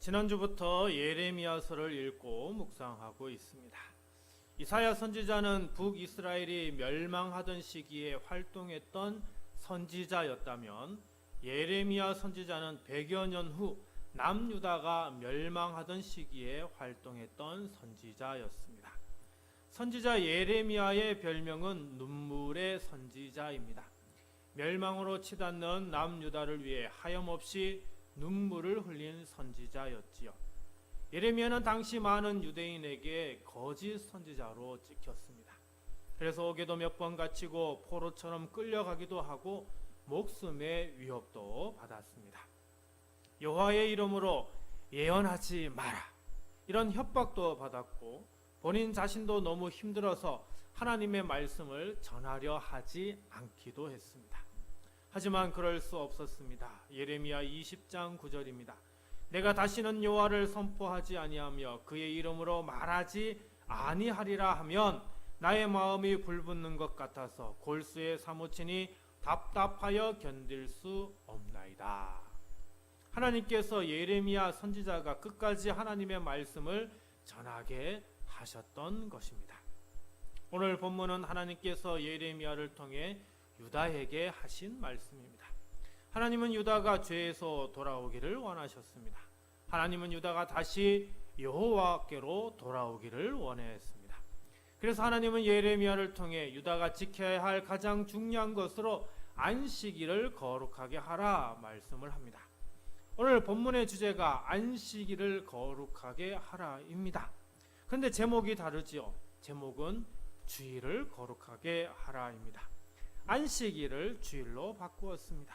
지난주부터 예레미야서를 읽고 묵상하고 있습니다. 이사야 선지자는 북이스라엘이 멸망하던 시기에 활동했던 선지자였다면 예레미야 선지자는 100여 년 후 남유다가 멸망하던 시기에 활동했던 선지자였습니다. 선지자 예레미야의 별명은 눈물의 선지자입니다. 멸망으로 치닫는 남유다를 위해 하염없이 눈물을 흘린 선지자였지요. 예레미야는 당시 많은 유대인에게 거짓 선지자로 찍혔습니다. 그래서 옥에도 몇 번 갇히고 포로처럼 끌려가기도 하고 목숨의 위협도 받았습니다. 여호와의 이름으로 예언하지 마라, 이런 협박도 받았고 본인 자신도 너무 힘들어서 하나님의 말씀을 전하려 하지 않기도 했습니다. 하지만 그럴 수 없었습니다. 예레미야 20장 9절입니다. 내가 다시는 여호와를 선포하지 아니하며 그의 이름으로 말하지 아니하리라 하면 나의 마음이 불붙는 것 같아서 골수에 사무치니 답답하여 견딜 수 없나이다. 하나님께서 예레미야 선지자가 끝까지 하나님의 말씀을 전하게 하셨던 것입니다. 오늘 본문은 하나님께서 예레미야를 통해 유다에게 하신 말씀입니다. 하나님은 유다가 죄에서 돌아오기를 원하셨습니다. 하나님은 유다가 다시 여호와께로 돌아오기를 원했습니다. 그래서 하나님은 예레미야를 통해 유다가 지켜야 할 가장 중요한 것으로 안식일을 거룩하게 하라 말씀을 합니다. 오늘 본문의 주제가 안식일을 거룩하게 하라입니다. 그런데 제목이 다르지요. 제목은 주일을 거룩하게 하라입니다. 안식일을 주일로 바꾸었습니다.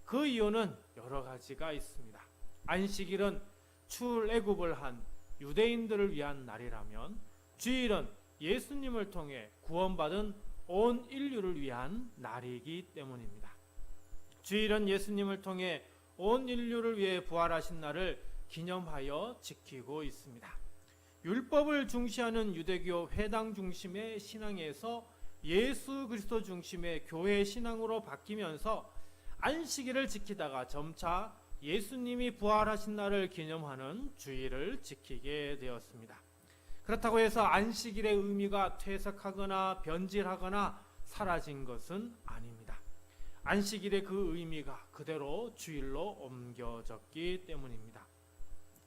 그 이유는 여러 가지가 있습니다. 안식일은 출애굽을 한 유대인들을 위한 날이라면 주일은 예수님을 통해 구원받은 온 인류를 위한 날이기 때문입니다. 주일은 예수님을 통해 온 인류를 위해 부활하신 날을 기념하여 지키고 있습니다. 율법을 중시하는 유대교 회당 중심의 신앙에서 예수 그리스도 중심의 교회 신앙으로 바뀌면서 안식일을 지키다가 점차 예수님이 부활하신 날을 기념하는 주일을 지키게 되었습니다. 그렇다고 해서 안식일의 의미가 퇴색하거나 변질하거나 사라진 것은 아닙니다. 안식일의 그 의미가 그대로 주일로 옮겨졌기 때문입니다.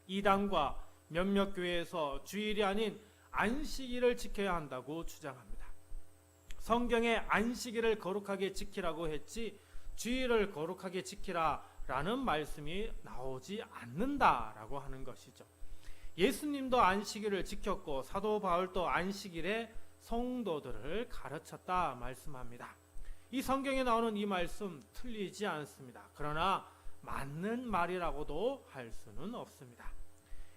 이단과 몇몇 교회에서 주일이 아닌 안식일을 지켜야 한다고 주장합니다. 성경에 안식일을 거룩하게 지키라고 했지 주일을 거룩하게 지키라라는 말씀이 나오지 않는다라고 하는 것이죠. 예수님도 안식일을 지켰고 사도 바울도 안식일에 성도들을 가르쳤다 말씀합니다. 이 성경에 나오는 이 말씀 틀리지 않습니다. 그러나 맞는 말이라고도 할 수는 없습니다.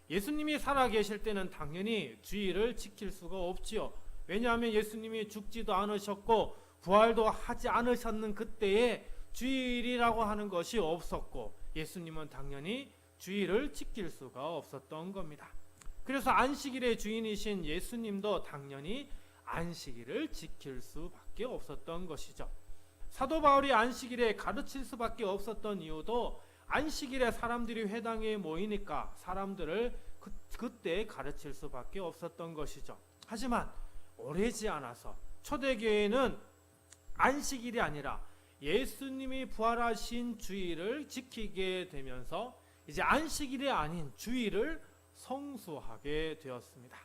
예수님이 살아계실 때는 당연히 주일을 지킬 수가 없지요. 왜냐하면 예수님이 죽지도 않으셨고 부활도 하지 않으셨는 그때에 주일이라고 하는 것이 없었고 예수님은 당연히 주일을 지킬 수가 없었던 겁니다. 그래서 안식일의 주인이신 예수님도 당연히 안식일을 지킬 수밖에 없었던 것이죠. 사도 바울이 안식일에 가르칠 수밖에 없었던 이유도 안식일에 사람들이 회당에 모이니까 사람들을 그때 가르칠 수밖에 없었던 것이죠. 하지만 오래지 않아서 초대교회는 안식일이 아니라 예수님이 부활하신 주일을 지키게 되면서 이제 안식일이 아닌 주일을 성수하게 되었습니다.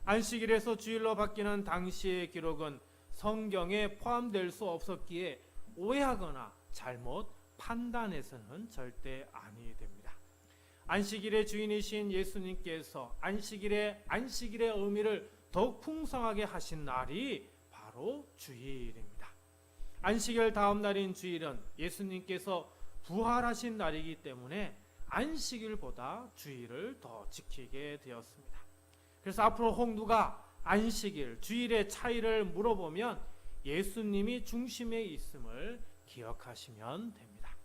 안식일에서 주일로 바뀌는 당시의 기록은 성경에 포함될 수 없었기에 오해하거나 잘못 판단해서는 절대 아니 됩니다. 안식일의 주인이신 예수님께서 안식일의 의미를 더욱 풍성하게 하신 날이 바로 주일입니다. 안식일 다음 날인 주일은 예수님께서 부활하신 날이기 때문에 안식일보다 주일을 더 지키게 되었습니다. 그래서 앞으로 혹 누가 안식일, 주일의 차이를 물어보면 예수님이 중심에 있음을 기억하시면 됩니다.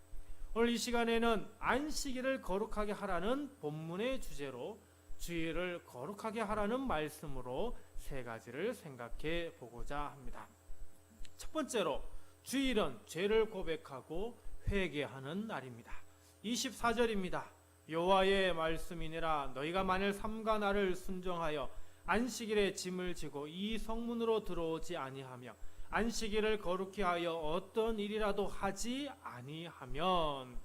오늘 이 시간에는 안식일을 거룩하게 하라는 본문의 주제로 주일을 거룩하게 하라는 말씀으로 세 가지를 생각해 보고자 합니다. 첫 번째로 주일은 죄를 고백하고 회개하는 날입니다. 24절입니다. 여호와의 말씀이니라. 너희가 만일 삼가 나를 순종하여 안식일에 짐을 지고 이 성문으로 들어오지 아니하며 안식일을 거룩히 하여 어떤 일이라도 하지 아니하면,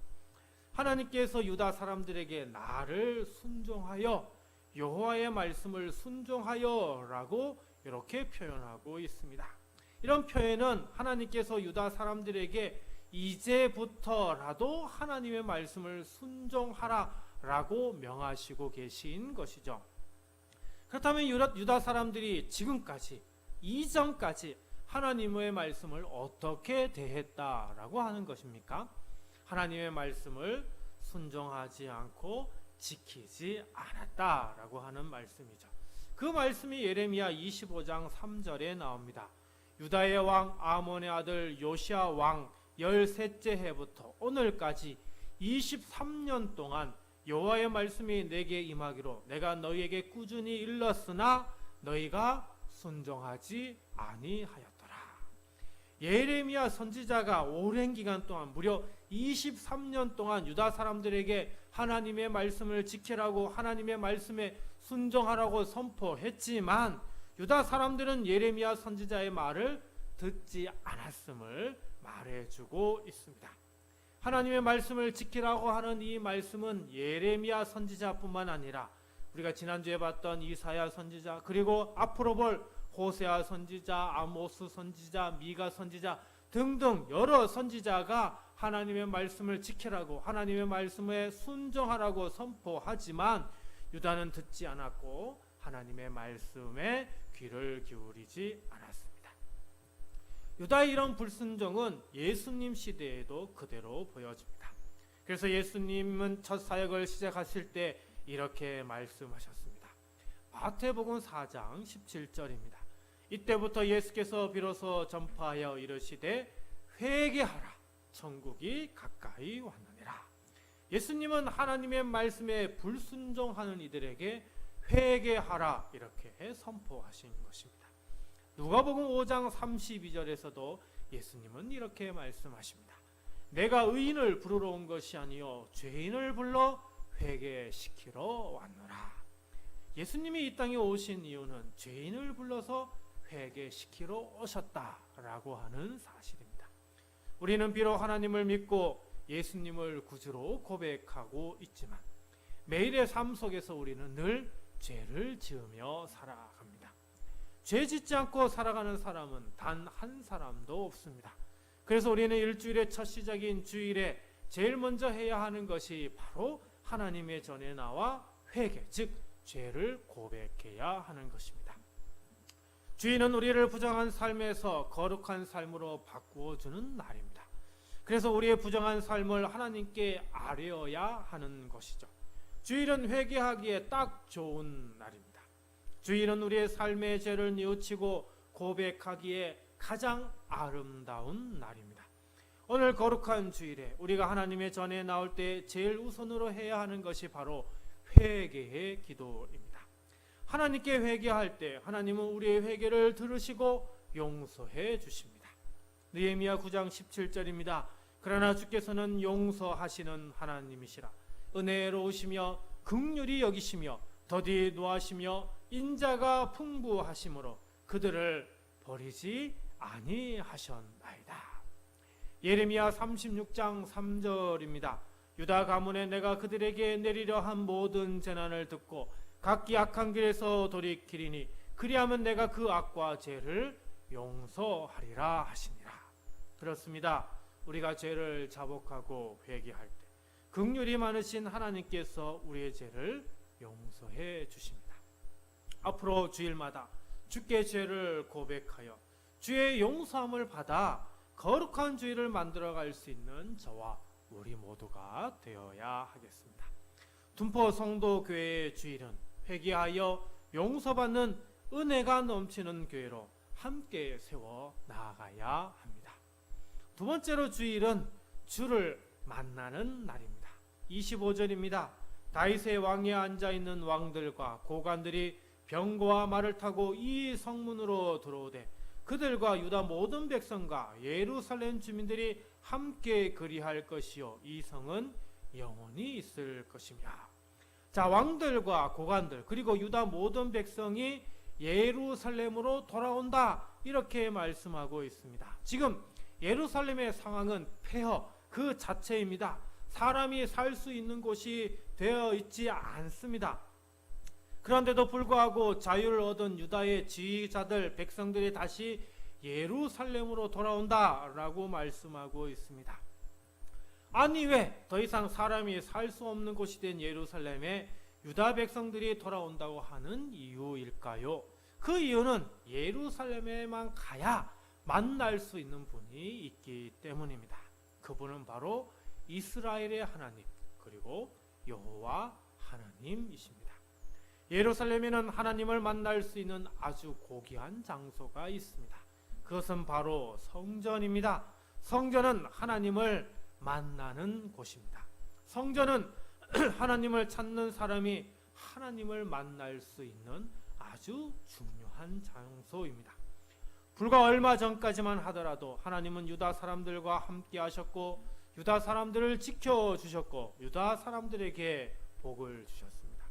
하나님께서 유다 사람들에게 나를 순종하여 여호와의 말씀을 순종하여라고 이렇게 표현하고 있습니다. 이런 표현은 하나님께서 유다 사람들에게 이제부터라도 하나님의 말씀을 순종하라라고 명하시고 계신 것이죠. 그렇다면 유다 사람들이 지금까지, 이전까지 하나님의 말씀을 어떻게 대했다라고 하는 것입니까? 하나님의 말씀을 순종하지 않고 지키지 않았다라고 하는 말씀이죠. 그 말씀이 예레미야 25장 3절에 나옵니다. 유다의 왕 아몬의 아들 요시야 왕 13째 해부터 오늘까지 23년 동안 여호와의 말씀이 내게 임하기로 내가 너희에게 꾸준히 일렀으나 너희가 순종하지 아니하였더라. 예레미야 선지자가 오랜 기간 동안, 무려 23년 동안 유다 사람들에게 하나님의 말씀을 지키라고, 하나님의 말씀에 순종하라고 선포했지만 유다 사람들은 예레미야 선지자의 말을 듣지 않았음을 말해주고 있습니다. 하나님의 말씀을 지키라고 하는 이 말씀은 예레미야 선지자뿐만 아니라 우리가 지난주에 봤던 이사야 선지자, 그리고 앞으로 볼 호세아 선지자, 아모스 선지자, 미가 선지자 등등 여러 선지자가 하나님의 말씀을 지키라고, 하나님의 말씀에 순종하라고 선포하지만 유다는 듣지 않았고 하나님의 말씀에 귀를 기울이지 않았습니다. 유다의 이런 불순종은 예수님 시대에도 그대로 보여집니다. 그래서 예수님은 첫 사역을 시작하실 때 이렇게 말씀하셨습니다. 마태복음 4장 17절입니다. 이때부터 예수께서 비로소 전파하여 이르시되 회개하라, 천국이 가까이 왔느니라. 예수님은 하나님의 말씀에 불순종하는 이들에게 회개하라 이렇게 선포하신 것입니다. 누가복음 5장 32절에서도 예수님은 이렇게 말씀하십니다. 내가 의인을 부르러 온 것이 아니요 죄인을 불러 회개시키러 왔노라. 예수님이 이 땅에 오신 이유는 죄인을 불러서 회개시키러 오셨다라고 하는 사실입니다. 우리는 비록 하나님을 믿고 예수님을 구주로 고백하고 있지만 매일의 삶 속에서 우리는 늘 죄를 지으며 살아갑니다. 죄 짓지 않고 살아가는 사람은 단 한 사람도 없습니다. 그래서 우리는 일주일의 첫 시작인 주일에 제일 먼저 해야 하는 것이 바로 하나님의 전에 나와 회개, 즉 죄를 고백해야 하는 것입니다. 주일은 우리를 부정한 삶에서 거룩한 삶으로 바꾸어 주는 날입니다. 그래서 우리의 부정한 삶을 하나님께 아뢰어야 하는 것이죠. 주일은 회개하기에 딱 좋은 날입니다. 주일은 우리의 삶의 죄를 뉘우치고 고백하기에 가장 아름다운 날입니다. 오늘 거룩한 주일에 우리가 하나님의 전에 나올 때 제일 우선으로 해야 하는 것이 바로 회개의 기도입니다. 하나님께 회개할 때 하나님은 우리의 회개를 들으시고 용서해 주십니다. 느헤미야 9장 17절입니다. 그러나 주께서는 용서하시는 하나님이시라. 은혜로우시며 긍휼히 여기시며 더디 노하시며 인자가 풍부하심으로 그들을 버리지 아니하셨나이다. 예레미야 36장 3절입니다. 유다 가문에 내가 그들에게 내리려 한 모든 재난을 듣고 각기 악한 길에서 돌이키리니 그리하면 내가 그 악과 죄를 용서하리라 하시니라. 그렇습니다. 우리가 죄를 자복하고 회개할 때 긍휼이 많으신 하나님께서 우리의 죄를 용서해 주십니다. 앞으로 주일마다 주께 죄를 고백하여 주의 용서함을 받아 거룩한 주일을 만들어갈 수 있는 저와 우리 모두가 되어야 하겠습니다. 둔포 성도교회의 주일은 회개하여 용서받는 은혜가 넘치는 교회로 함께 세워 나아가야 합니다. 두 번째로 주일은 주를 만나는 날입니다. 25절입니다. 다윗의 왕위에 앉아있는 왕들과 고관들이 병거와 말을 타고 이 성문으로 들어오되 그들과 유다 모든 백성과 예루살렘 주민들이 함께 그리할 것이요 이 성은 영원히 있을 것이며. 자, 왕들과 고관들 그리고 유다 모든 백성이 예루살렘으로 돌아온다, 이렇게 말씀하고 있습니다. 지금 예루살렘의 상황은 폐허 그 자체입니다. 사람이 살 수 있는 곳이 되어 있지 않습니다. 그런데도 불구하고 자유를 얻은 유다의 지휘자들 백성들이 다시 예루살렘으로 돌아온다라고 말씀하고 있습니다. 아니, 왜 더 이상 사람이 살 수 없는 곳이 된 예루살렘에 유다 백성들이 돌아온다고 하는 이유일까요? 그 이유는 예루살렘에만 가야 만날 수 있는 분이 있기 때문입니다. 그분은 바로 이스라엘의 하나님 그리고 여호와 하나님이십니다. 예루살렘에는 하나님을 만날 수 있는 아주 고귀한 장소가 있습니다. 그것은 바로 성전입니다. 성전은 하나님을 만나는 곳입니다. 성전은 하나님을 찾는 사람이 하나님을 만날 수 있는 아주 중요한 장소입니다. 불과 얼마 전까지만 하더라도 하나님은 유다 사람들과 함께 하셨고 유다 사람들을 지켜주셨고 유다 사람들에게 복을 주셨습니다.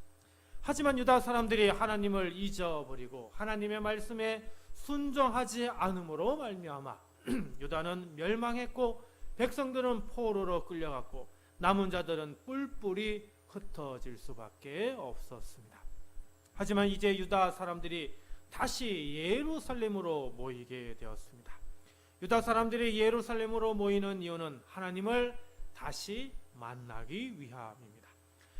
하지만 유다 사람들이 하나님을 잊어버리고 하나님의 말씀에 순종하지 않음으로 말미암아 유다는 멸망했고 백성들은 포로로 끌려갔고 남은 자들은 뿔뿔이 흩어질 수밖에 없었습니다. 하지만 이제 유다 사람들이 다시 예루살렘으로 모이게 되었습니다. 유다 사람들이 예루살렘으로 모이는 이유는 하나님을 다시 만나기 위함입니다.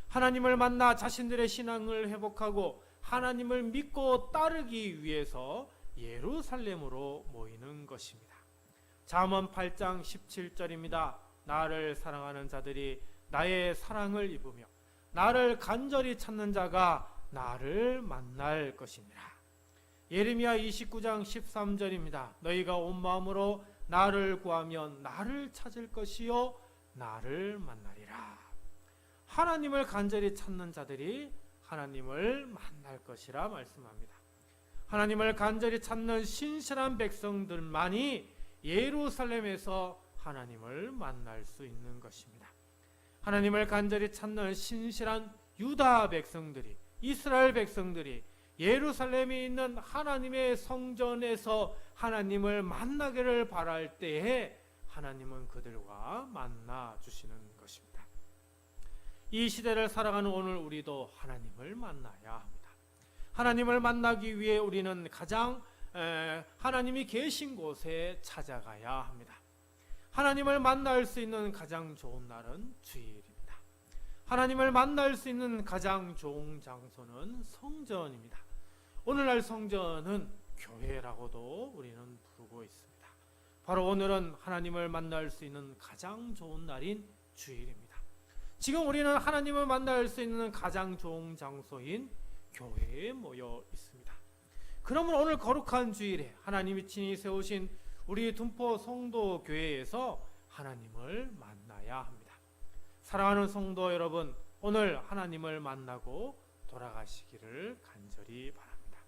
하나님을 만나 자신들의 신앙을 회복하고 하나님을 믿고 따르기 위해서 예루살렘으로 모이는 것입니다. 잠언 8장 17절입니다. 나를 사랑하는 자들이 나의 사랑을 입으며 나를 간절히 찾는 자가 나를 만날 것이니라. 예레미야 29장 13절입니다. 너희가 온 마음으로 나를 구하면 나를 찾을 것이요 나를 만나리라. 하나님을 간절히 찾는 자들이 하나님을 만날 것이라 말씀합니다. 하나님을 간절히 찾는 신실한 백성들만이 예루살렘에서 하나님을 만날 수 있는 것입니다. 하나님을 간절히 찾는 신실한 유다 백성들이, 이스라엘 백성들이 예루살렘에 있는 하나님의 성전에서 하나님을 만나기를 바랄 때에 하나님은 그들과 만나 주시는 것입니다. 이 시대를 살아가는 오늘 우리도 하나님을 만나야 합니다. 하나님을 만나기 위해 우리는 가장 하나님이 계신 곳에 찾아가야 합니다. 하나님을 만날 수 있는 가장 좋은 날은 주일입니다. 하나님을 만날 수 있는 가장 좋은 장소는 성전입니다. 오늘날 성전은 교회라고도 우리는 부르고 있습니다. 바로 오늘은 하나님을 만날 수 있는 가장 좋은 날인 주일입니다. 지금 우리는 하나님을 만날 수 있는 가장 좋은 장소인 교회에 모여 있습니다. 그러면 오늘 거룩한 주일에 하나님이 친히 세우신 우리 둔포 성도 교회에서 하나님을 만나야 합니다. 사랑하는 성도 여러분, 오늘 하나님을 만나고 돌아가시기를 간절히 바랍니다.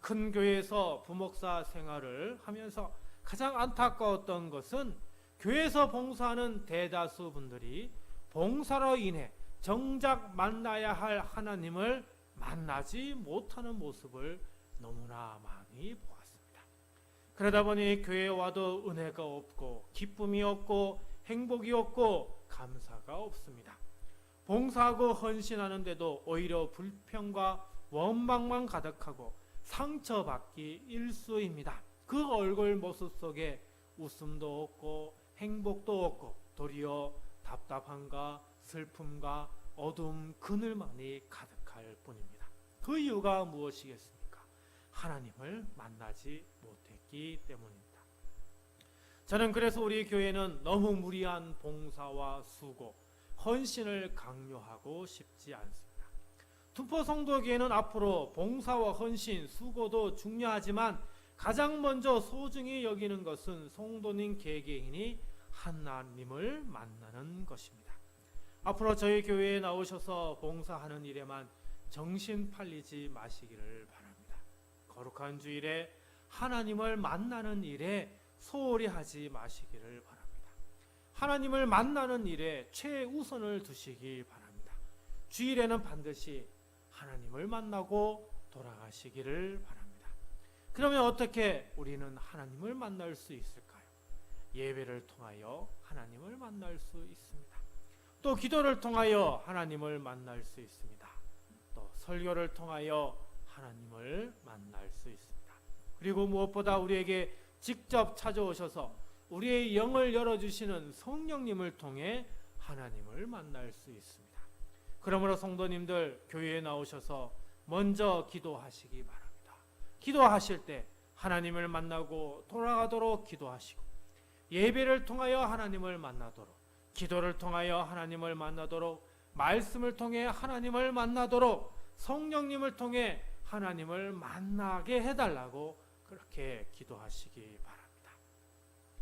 큰 교회에서 부목사 생활을 하면서 가장 안타까웠던 것은 교회에서 봉사하는 대다수 분들이 봉사로 인해 정작 만나야 할 하나님을 만나지 못하는 모습을 너무나 많이 보았습니다. 그러다 보니 교회에 와도 은혜가 없고 기쁨이 없고 행복이 없고 감사가 없습니다. 봉사하고 헌신하는데도 오히려 불평과 원망만 가득하고 상처받기 일쑤입니다. 그 얼굴 모습 속에 웃음도 없고 행복도 없고 도리어 답답함과 슬픔과 어둠 그늘만이 가득할 뿐입니다. 그 이유가 무엇이겠습니까? 하나님을 만나지 못했기 때문입니다. 저는 그래서 우리 교회는 너무 무리한 봉사와 수고, 헌신을 강요하고 싶지 않습니다. 둔포 성도교회는 앞으로 봉사와 헌신, 수고도 중요하지만 가장 먼저 소중히 여기는 것은 성도님 개개인이 하나님을 만나는 것입니다. 앞으로 저희 교회에 나오셔서 봉사하는 일에만 정신 팔리지 마시기를 바랍니다. 거룩한 주일에 하나님을 만나는 일에 소홀히 하지 마시기를 바랍니다. 하나님을 만나는 일에 최우선을 두시기 바랍니다. 주일에는 반드시 하나님을 만나고 돌아가시기를 바랍니다. 그러면 어떻게 우리는 하나님을 만날 수 있을까요? 예배를 통하여 하나님을 만날 수 있습니다. 또 기도를 통하여 하나님을 만날 수 있습니다. 또 설교를 통하여 하나님을 만날 수 있습니다. 그리고 무엇보다 우리에게 직접 찾아오셔서 우리의 영을 열어주시는 성령님을 통해 하나님을 만날 수 있습니다. 그러므로 성도님들 교회에 나오셔서 먼저 기도하시기 바랍니다. 기도하실 때 하나님을 만나고 돌아가도록 기도하시고, 예배를 통하여 하나님을 만나도록, 기도를 통하여 하나님을 만나도록, 말씀을 통해 하나님을 만나도록, 성령님을 통해 하나님을 만나게 해달라고 그렇게 기도하시기 바랍니다.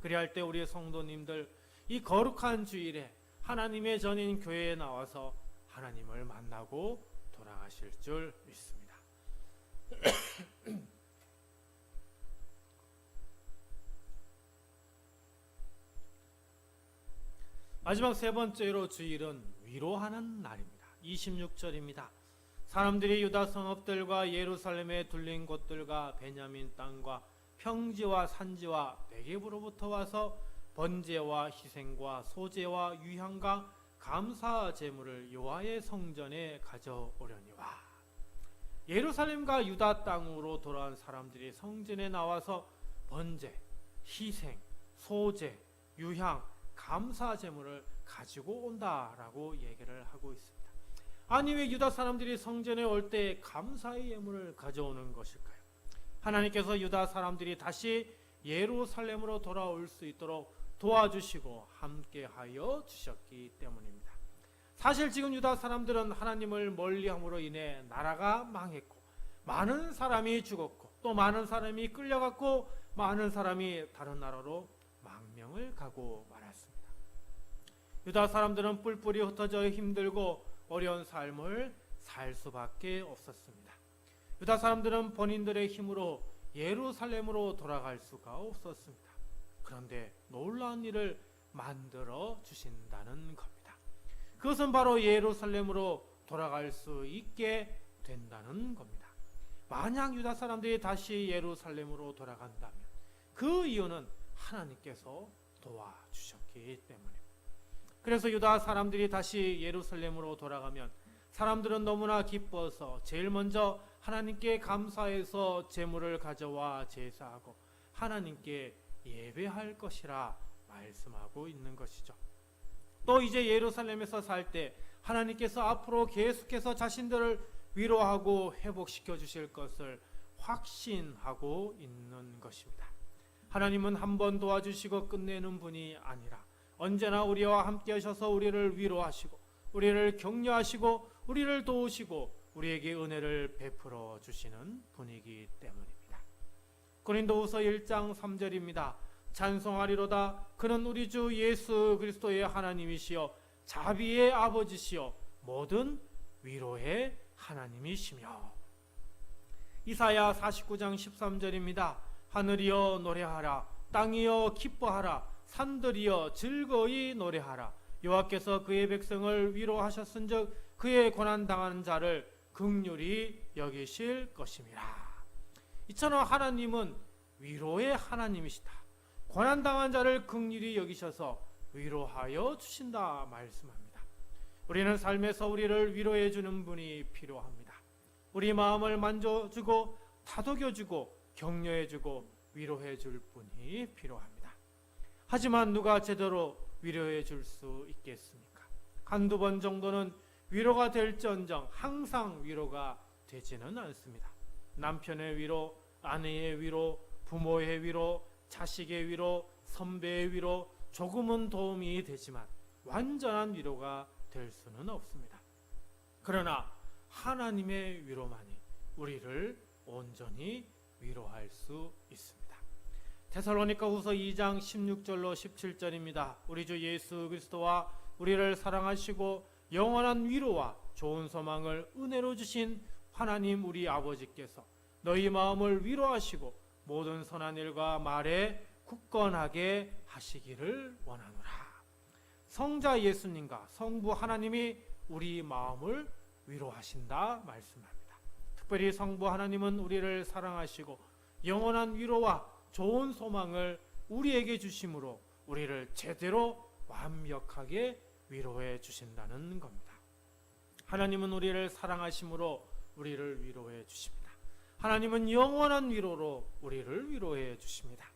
그리할 때 우리의 성도님들 이 거룩한 주일에 하나님의 전인 교회에 나와서 하나님을 만나고 돌아가실 줄 믿습니다. 마지막 세 번째로 주일은 위로하는 날입니다. 26절입니다. 사람들이 유다 성읍들과 예루살렘에 둘린 곳들과 베냐민 땅과 평지와 산지와 내geb으로부터 와서 번제와 희생과 소제와 유향과 감사 제물을 여호와의 성전에 가져오려니와. 예루살렘과 유다 땅으로 돌아온 사람들이 성전에 나와서 번제, 희생, 소제, 유향, 감사 제물을 가지고 온다라고 얘기를 하고 있습니다. 아니, 왜 유다 사람들이 성전에 올 때 감사의 예물을 가져오는 것일까요? 하나님께서 유다 사람들이 다시 예루살렘으로 돌아올 수 있도록 도와주시고 함께하여 주셨기 때문입니다. 사실 지금 유다 사람들은 하나님을 멀리함으로 인해 나라가 망했고, 많은 사람이 죽었고, 또 많은 사람이 끌려갔고, 많은 사람이 다른 나라로 망명을 가고 말았습니다. 유다 사람들은 뿔뿔이 흩어져 힘들고 어려운 삶을 살 수밖에 없었습니다. 유다 사람들은 본인들의 힘으로 예루살렘으로 돌아갈 수가 없었습니다. 그런데 놀라운 일을 만들어 주신다는 겁니다. 그것은 바로 예루살렘으로 돌아갈 수 있게 된다는 겁니다. 만약 유다 사람들이 다시 예루살렘으로 돌아간다면 그 이유는 하나님께서 도와주셨기 때문입니다. 그래서 유다 사람들이 다시 예루살렘으로 돌아가면 사람들은 너무나 기뻐서 제일 먼저 하나님께 감사해서 제물을 가져와 제사하고 하나님께 예배할 것이라 말씀하고 있는 것이죠. 또 이제 예루살렘에서 살 때 하나님께서 앞으로 계속해서 자신들을 위로하고 회복시켜 주실 것을 확신하고 있는 것입니다. 하나님은 한 번 도와주시고 끝내는 분이 아니라 언제나 우리와 함께 하셔서 우리를 위로하시고 우리를 격려하시고 우리를 도우시고 우리에게 은혜를 베풀어 주시는 분이기 때문입니다. 고린도후서 1장 3절입니다. 찬송하리로다. 그는 우리 주 예수 그리스도의 하나님이시여 자비의 아버지시여 모든 위로의 하나님이시며. 이사야 49장 13절입니다. 하늘이여 노래하라. 땅이여 기뻐하라. 산들이여 즐거이 노래하라. 여호와께서 그의 백성을 위로하셨은즉 그의 고난당한 자를 긍휼히 여기실 것임이라. 이처럼 하나님은 위로의 하나님이시다. 고난당한 자를 긍휼히 여기셔서 위로하여 주신다 말씀합니다. 우리는 삶에서 우리를 위로해 주는 분이 필요합니다. 우리 마음을 만져주고 다독여주고 격려해주고 위로해 줄 분이 필요합니다. 하지만 누가 제대로 위로해 줄 수 있겠습니까? 한두 번 정도는 위로가 될지언정 항상 위로가 되지는 않습니다. 남편의 위로, 아내의 위로, 부모의 위로, 자식의 위로, 선배의 위로 조금은 도움이 되지만 완전한 위로가 될 수는 없습니다. 그러나 하나님의 위로만이 우리를 온전히 위로할 수 있습니다. 데살로니가후서 2장 16절로 17절입니다. 우리 주 예수 그리스도와 우리를 사랑하시고 영원한 위로와 좋은 소망을 은혜로 주신 하나님 우리 아버지께서 너희 마음을 위로하시고 모든 선한 일과 말에 굳건하게 하시기를 원하노라. 성자 예수님과 성부 하나님이 우리 마음을 위로하신다 말씀합니다. 특별히 성부 하나님은 우리를 사랑하시고 영원한 위로와 좋은 소망을 우리에게 주심으로 우리를 제대로 완벽하게 위로해 주신다는 겁니다. 하나님은 우리를 사랑하심으로 우리를 위로해 주십니다. 하나님은 영원한 위로로 우리를 위로해 주십니다.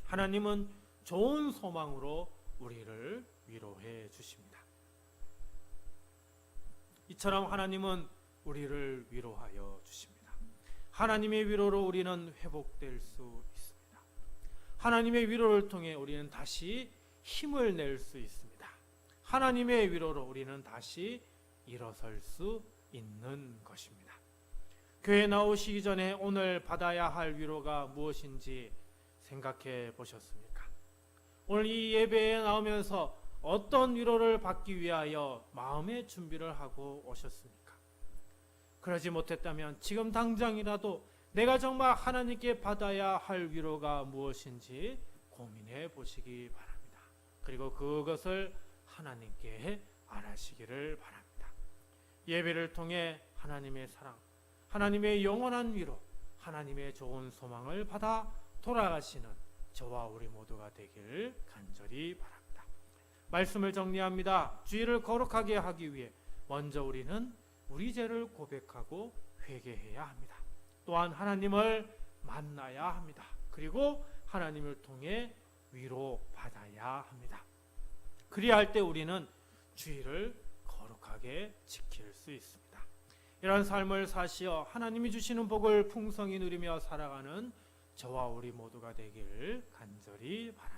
하나님은 좋은 소망으로 우리를 위로해 주십니다. 이처럼 하나님은 우리를 위로하여 주십니다. 하나님의 위로로 우리는 회복될 수 있습니다. 하나님의 위로를 통해 우리는 다시 힘을 낼 수 있습니다. 하나님의 위로로 우리는 다시 일어설 수 있는 것입니다. 교회 나오시기 전에 오늘 받아야 할 위로가 무엇인지 생각해 보셨습니까? 오늘 이 예배에 나오면서 어떤 위로를 받기 위하여 마음의 준비를 하고 오셨습니까? 그러지 못했다면 지금 당장이라도 내가 정말 하나님께 받아야 할 위로가 무엇인지 고민해 보시기 바랍니다. 그리고 그것을 하나님께 알아시기를 바랍니다. 예배를 통해 하나님의 사랑, 하나님의 영원한 위로, 하나님의 좋은 소망을 받아 돌아가시는 저와 우리 모두가 되길 간절히 바랍니다. 말씀을 정리합니다. 주의를 거룩하게 하기 위해 먼저 우리는 우리 죄를 고백하고 회개해야 합니다. 또한 하나님을 만나야 합니다. 그리고 하나님을 통해 위로받아야 합니다. 그리할 때 우리는 주의를 거룩하게 지킬 수 있습니다. 이런 삶을 사시어 하나님이 주시는 복을 풍성히 누리며 살아가는 저와 우리 모두가 되길 간절히 바랍니다.